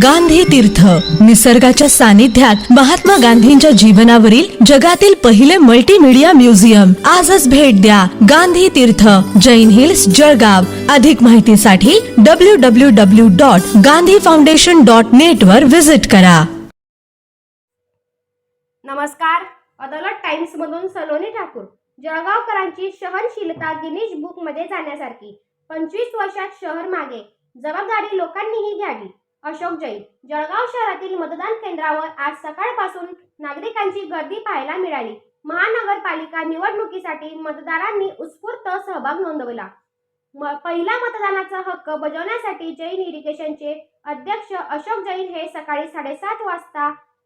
गांधी तीर्थ, निसर्गाच्या सानिध्यात महात्मा गांधींच्या जीवनावरील जगातील पहिले मल्टीमीडिया म्युझियम. आजच भेट द्या. गांधी तीर्थ, जैन हिल्स, जळगाव. अधिक माहितीसाठी www.gandhifoundation.net वर विजिट करा. नमस्कार. अदालत टाइम्स मधून सलोनी ठाकूर. जळगावकरांची सहनशीलता गिनीज बुक मध्ये जाण्यासारखी. 25 वर्षात शहर मागे, जबाबदारी लोकांनीही घ्यावी. अशोक जैन. जळगाव शहरातील मतदान केंद्रावर आज सकाळपासून नागरिकांची गर्दी पाहायला मिळाली. महानगरपालिका निवडणुकीसाठी मतदारांनी उत्स्फूर्त सहभाग नोंदवला. पहिला मतदानाचा हक्क बजावण्यासाठी जैन इरिगेशनचे अध्यक्ष अशोक जैन हे सकाळी 7:30 वाजता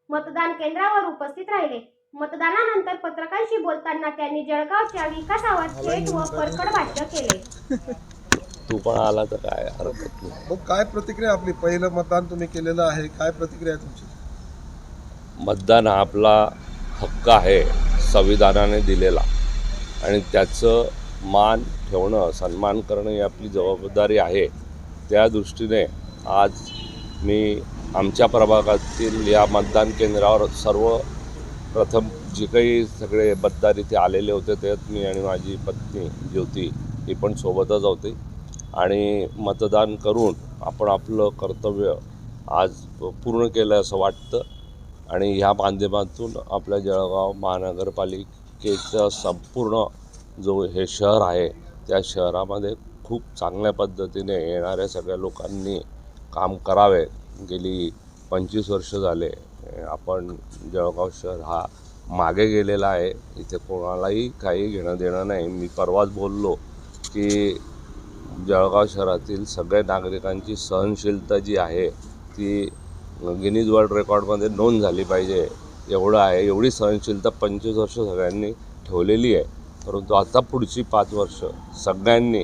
मतदान केंद्रावर उपस्थित राहिले. मतदानानंतर पत्रकारांशी बोलताना त्यांनी जळगावच्या विकासावर थेट व परखड भाष्य केले. तू पण आला तर काय हरकत नाही. मग काय प्रतिक्रिया आपली? पहिलं मतदान तुम्ही केलेलं आहे, काय प्रतिक्रिया आहे तुमची? मतदान हा आपला हक्क आहे, संविधानाने दिलेला, आणि त्याचं मान ठेवणं, सन्मान करणं ही आपली जबाबदारी आहे. त्या दृष्टीने आज मी आमच्या प्रभागातील या मतदान केंद्रावर सर्वप्रथम जे काही सगळे मतदार इथे आलेले होते त्यात मी आणि माझी पत्नी ज्योती ही पण सोबतच होती, आणि मतदान करून आपण आपलं कर्तव्य आज पूर्ण केलं असं वाटतं. आणि ह्या माध्यमातून आपल्या जळगाव महानगरपालिकेचं संपूर्ण जो हे शहर आहे त्या शहरामध्ये खूप चांगल्या पद्धतीने येणाऱ्या सगळ्या लोकांनी काम करावे. गेली 25 वर्ष झाले आपण जळगाव शहर हा मागे गेलेला आहे. इथे कोणालाही काही घेणं देणं नाही. मी परवाच बोललो की जळगाव शहरातील सगळ्या नागरिकांची सहनशीलता जी आहे ती गिनीज वर्ल्ड रेकॉर्डमध्ये नोंद झाली पाहिजे एवढं आहे. एवढी सहनशीलता 25 वर्ष सगळ्यांनी ठेवलेली आहे. परंतु आता पुढची 5 वर्ष सगळ्यांनी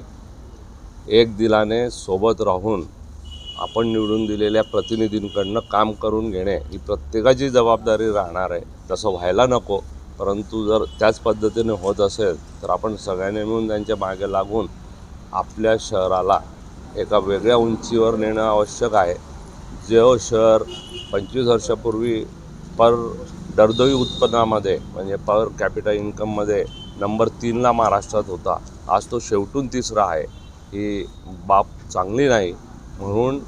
एक दिलाने सोबत राहून आपण निवडून दिलेल्या प्रतिनिधींकडनं काम करून घेणे ही प्रत्येकाची जबाबदारी राहणार आहे. तसं व्हायला नको, परंतु जर त्याच पद्धतीने होत असेल तर आपण सगळ्यांनी मिळून त्यांच्या मागे लागून आपल्या शहराला एका वेगळ्या उंचीवर नेणं आवश्यक आहे. जे शहर 25 वर्षापूर्वी पर दरडोई उत्पन्नामध्ये म्हणजे पर कॅपिटल इन्कममध्ये नंबर 3ला महाराष्ट्रात होता, आज तो शेवटून 3रा आहे. ही बाब चांगली नाही. म्हणून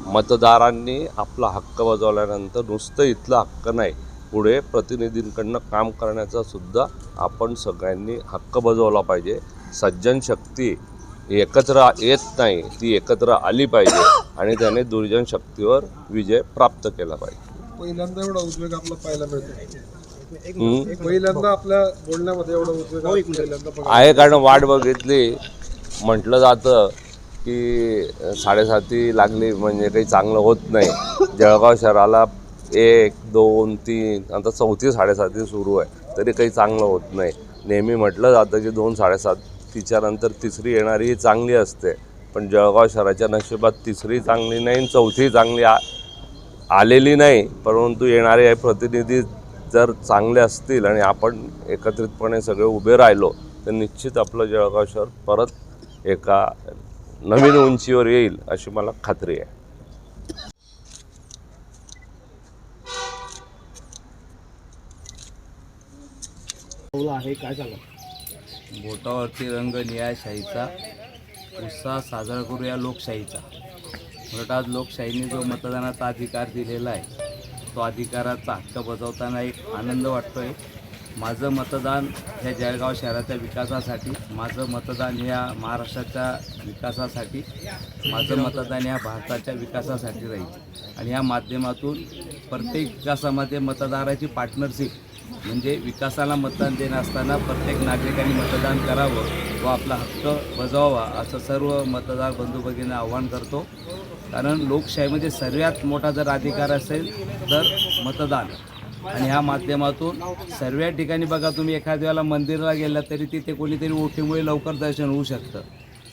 मतदारांनी आपला हक्क बजावल्यानंतर नुसतं इथला हक्क नाही, पुढे प्रतिनिधींकडनं काम करण्याचा सुद्धा आपण सगळ्यांनी हक्क बजावला पाहिजे. सज्जन शक्ती एकत्र येत नाही, ती एकत्र आली पाहिजे आणि त्याने दुर्जन शक्तीवर विजय प्राप्त केला पाहिजे. पहिल्यांदा एवढा उद्वेग आपला पाहायला मिळतो. पहिल्यांदा आपल्या बोलण्यामध्ये एवढा उद्वेग आहे, कारण वाट बघितली. म्हटलं जातं की 7:30 लागली म्हणजे काही चांगलं होत नाही. जळगाव शहराला 1, 2, 3 आता 4थी 7:30 सुरू आहे, तरी काही चांगलं होत नाही. नेहमी म्हटलं जातं की 2, 7:30 नंतर 3री येणारी ही चांगली असते, पण जळगाव शहराच्या नशिबात 3री चांगली नाही, 4थी चांगली आलेली नाही. परंतु येणारे प्रतिनिधी जर चांगले असतील आणि आपण एकत्रितपणे सगळे उभे राहिलो तर निश्चित आपलं जळगाव शहर परत एका नवीन उंचीवर येईल अशी मला खात्री आहे. काय सांगा? बोटावरती रंग न्यायशाहीचा, उत्साह साजरा करूया लोकशाहीचा. उलट आज लोकशाहीने जो मतदानाचा अधिकार दिलेला आहे तो अधिकाराचा हक्क बजावताना एक आनंद वाटतोय. माझं मतदान ह्या जळगाव शहराच्या विकासासाठी, माझं मतदान ह्या महाराष्ट्राच्या विकासासाठी, माझं मतदान ह्या भारताच्या विकासासाठी राहील. आणि ह्या माध्यमातून प्रत्येक विकासामध्ये मतदाराची पार्टनरशिप म्हणजे विकासाला मतदान देणं असताना प्रत्येक नागरिकांनी मतदान करावं व आपला हक्क बजावावा असं सर्व मतदार बंधू भगिनींना आव्हान करतो. कारण लोकशाहीमध्ये सर्वात मोठा जर अधिकार असेल तर मतदान. आणि ह्या माध्यमातून सर्व ठिकाणी बघा, तुम्ही एखाद्या वेळेला मंदिराला गेला तरी तिथे कोणीतरी ओटीमुळे लवकर दर्शन होऊ शकतं,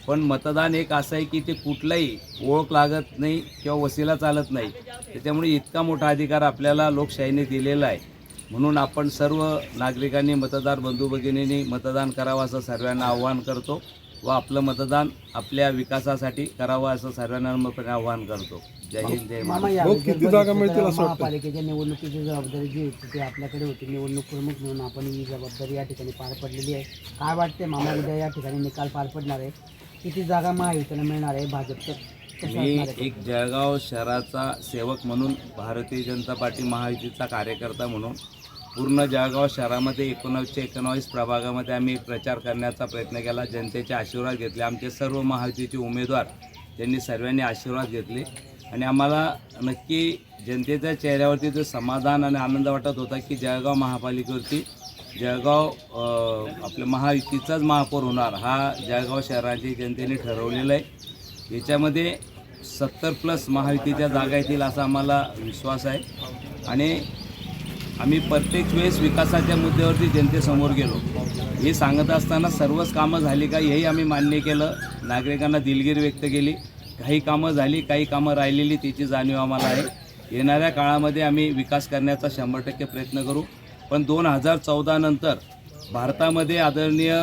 पण मतदान एक असं आहे की ते कुठलाही ओळख लागत नाही किंवा वसिला चालत नाही. त्याच्यामुळे इतका मोठा अधिकार आपल्याला लोकशाहीने दिलेला आहे. म्हणून आपण सर्व नागरिकांनी, मतदार बंधू भगिनींनी मतदान करावं असं सर्वांना आव्हान करतो. व आपलं मतदान आपल्या विकासासाठी करावं असं सर्वांना नम्रपणे आवाहन करतो. जय हिंद, जय मामा महाराष्ट्र. यावेळी किती जर जागा बघितलं मिळतील तर असं वाटतं? महापालिकेच्या निवडणुकीची जबाबदारी जी होती ती आपल्याकडे होती. निवडणूक प्रमुख म्हणून आपण ही जबाबदारी या ठिकाणी पार पडलेली आहे. काय वाटते मामा, उद्या या ठिकाणी निकाल पार पडणार आहे, किती जागा महायुतीला मिळणार आहे, भाजपचं कसं मी असणार आहे? एक जळगाव शहराचा सेवक म्हणून, भारतीय जनता पार्टी महायुतीचा कार्यकर्ता म्हणून पूर्ण जळगाव शहरामध्ये 1919 प्रभागामध्ये आम्ही प्रचार करण्याचा प्रयत्न केला. जनतेचे आशीर्वाद घेतले. आमचे सर्व महायुतीचे उमेदवार त्यांनी सर्वांनी आशीर्वाद घेतले आणि आम्हाला नक्की जनतेच्या चेहऱ्यावरती जो समाधान आणि आनंद वाटत होता की जळगाव महापालिकेवरती जळगाव आपल्या महायुतीचाच महापौर होणार, हा जळगाव शहराची जनतेने ठरवलेला आहे. याच्यामध्ये 70+ महायुतीच्या जागा येतील असा आम्हाला विश्वास आहे आणि आम्ही प्रत्येक वेळेस विकासाच्या मुद्द्यावरती जनतेसमोर गेलो. हे सांगत असताना सर्वच कामं झाली का हेही आम्ही मान्य केलं. नागरिकांना दिलगिरी व्यक्त केली. काही कामं झाली, काही कामं राहिलेली, त्याची जाणीव आम्हाला आहे. येणाऱ्या काळामध्ये आम्ही विकास करण्याचा 100% प्रयत्न करू. पण 2014 नंतर भारतामध्ये आदरणीय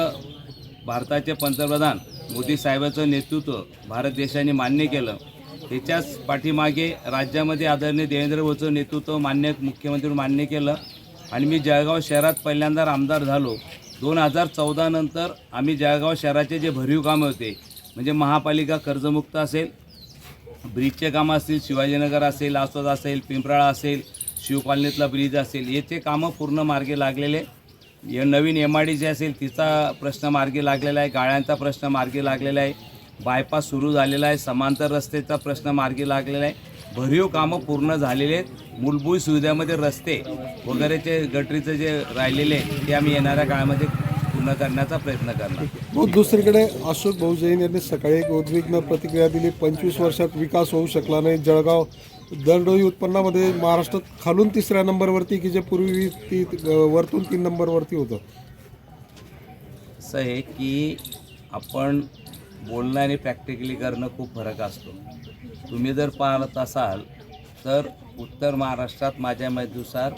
भारताचे पंतप्रधान मोदी साहेबांचं नेतृत्व भारत देशाने मान्य केलं. त्याच्याच पाठीमागे राज्यामध्ये आदरणीय देवेंद्र फडणवीसचं नेतृत्व मान्य मुख्यमंत्री मान्य केलं आणि मी जळगाव शहरात पहिल्यांदा आमदार झालो. 2014 नंतर आम्ही जळगाव शहराचे जे भरीव कामं होते, म्हणजे महापालिका कर्जमुक्त असेल, ब्रिजचे कामं असतील, शिवाजीनगर असेल, आसोद असेल, पिंपराळा असेल, शिवकॉलनीतला ब्रिज असेल, याचे कामं पूर्ण मार्गी लागलेले. नवीन MIDC असेल तिचा प्रश्न मार्गी लागलेला आहे. गाळ्यांचा प्रश्न मार्गी लागलेला आहे. बायपास सुरू झालेला आहे. समांतर रस्त्याचा प्रश्न मार्गी लागलेला आहे. भरीव कामं पूर्ण झालेले आहेत. मूलभूत सुविधामध्ये रस्ते वगैरेचे गटरीचं जे राहिलेले आहे ते आम्ही येणाऱ्या काळामध्ये पूर्ण करण्याचा प्रयत्न करणार. मग दुसरीकडे अशोक भाऊ जैन यांनी सकाळी एक उद्विग्न प्रतिक्रिया दिली. 25 वर्षात विकास होऊ शकला नाही. जळगाव दरडोई उत्पन्नामध्ये महाराष्ट्रात खालून 3ऱ्या नंबरवरती, की जे पूर्वी वरतून 3 नंबरवरती होतं. असं आहे की आपण बोलणं आणि प्रॅक्टिकली करणं खूप फरक असतो. तुम्ही जर पाहत असाल तर उत्तर महाराष्ट्रात माझ्या माहितीनुसार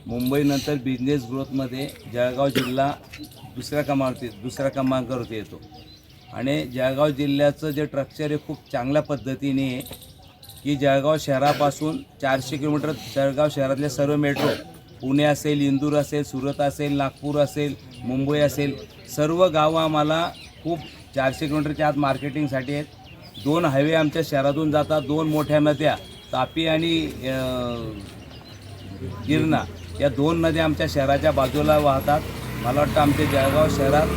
मुंबईनंतर बिझनेस ग्रोथमध्ये जळगाव जिल्हा दुसऱ्या क्रमांकावरती येतो आणि जळगाव जिल्ह्याचं जे स्ट्रक्चर आहे खूप चांगल्या पद्धतीने आहे की जळगाव शहरापासून 400 किलोमीटर जळगाव शहरातले सर्व मेट्रो, पुणे असेल, इंदूर असेल, सुरत असेल, नागपूर असेल, मुंबई असेल, सर्व गावं आम्हाला खूप 400 किलोमीटरच्या आत मार्केटिंगसाठी आहेत. 2 हायवे आमच्या शहरातून जातात. 2 मोठ्या नद्या तापी आणि गिरणा या 2 नद्या आमच्या शहराच्या बाजूला वाहतात. मला वाटतं आमच्या जळगाव शहरात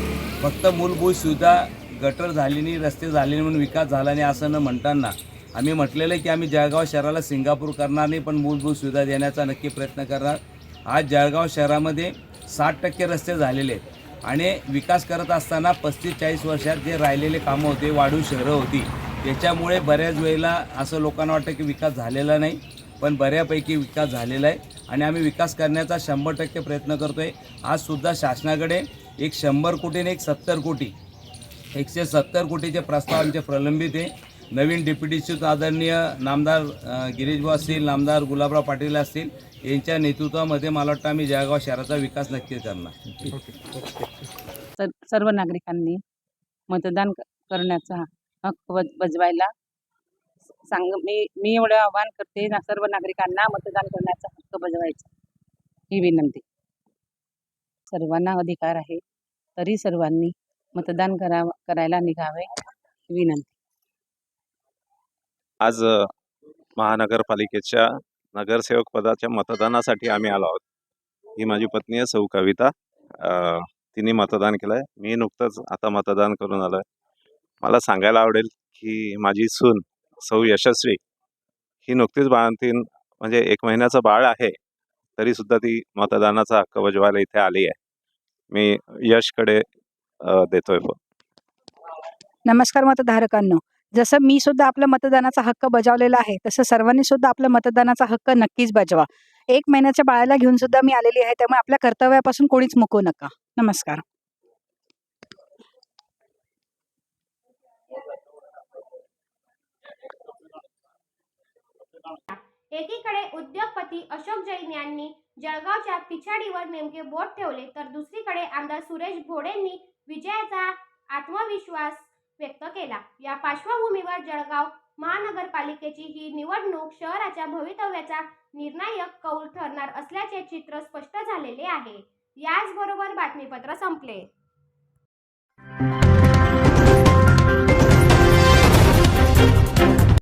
फक्त मूलभूत सुविधा गटर झाली नाही, रस्ते झाले नाही म्हणून विकास झाला नाही असं न म्हणताना आम्ही म्हटलेलं आहे की आम्ही जळगाव शहराला सिंगापूर करणार नाही, पण मूलभूत सुविधा देण्याचा नक्की प्रयत्न करणार. आज जळगाव शहरामध्ये 60% रस्ते झालेले आहेत आणि विकास करत असताना 35-40 वर्षात जे राहिलेले कामं होते, वाढीव शहरं होती, त्याच्यामुळे बऱ्याच वेळेला असं लोकांना वाटतं की विकास झालेला नाही, पण बऱ्यापैकी विकास झालेला आहे आणि आम्ही विकास करण्याचा 100% प्रयत्न करतो आहे. आजसुद्धा शासनाकडे एक 100 कोटी आणि एक 70 कोटी 170 कोटीचे प्रस्ताव आमचे प्रलंबित आहे. नवीन डेप्युटी चीफ आदरणीय नामदार गिरीशभाऊ असतील, नामदार गुलाबराव पाटील असतील, यांच्या नेतृत्वामध्ये मला वाटतं आम्ही जळगाव शहराचा विकास नक्की करणार. सर्व नागरिकांनी मतदान करण्याचा हक्क बजवायला मी एवढं आवाहन करते ना, सर्व नागरिकांना मतदान करण्याचा हक्क बजवायचा ही विनंती. सर्वांना अधिकार आहे, तरी सर्वांनी मतदान करायला निघावे ही विनंती. आज महानगरपालिकेच्या नगरसेवक पदाच्या मतदानासाठी आम्ही आलो आहोत. ही माझी पत्नी आहे सौ कविता. तिने मतदान केलं आहे. मी नुकतंच आता मतदान करून आलो आहे. मला सांगायला आवडेल की माझी सून सौ यशस्वी ही नुकतीच बाळंतीण, म्हणजे 1 महिन्याचं बाळ आहे, तरीसुद्धा ती मतदानाचा हक्क बजवायला इथे आली आहे. मी यशकडे देतोय फोन. नमस्कार मतधारकांनो, जसं मी सुद्धा आपला मतदानाचा हक्क बजावलेला आहे, तसं सर्वांनी सुद्धा आपला मतदानाचा हक्क नक्कीच बजवा. 1 महिन्याच्या बाळाला घेऊन सुद्धा मी आलेली आहे, त्यामुळे आपल्या कर्तव्यापासून कोणीच मुकू नका. नमस्कार. एकीकडे उद्योगपती अशोक जैन यांनी जळगावच्या पिछाडीवर नेमके बोट ठेवले, तर दुसरीकडे आमदार सुरेश भोडेंनी विजयाचा आत्मविश्वास व्यक्त केला. या पार्श्वभूमीवर जळगाव महानगरपालिकेची ही निवडणूक शहराच्या भवितव्याचा निर्णायक कौल ठरणार असल्याचे चित्र स्पष्ट झालेले आहे. याचबरोबर बातमीपत्र संपले.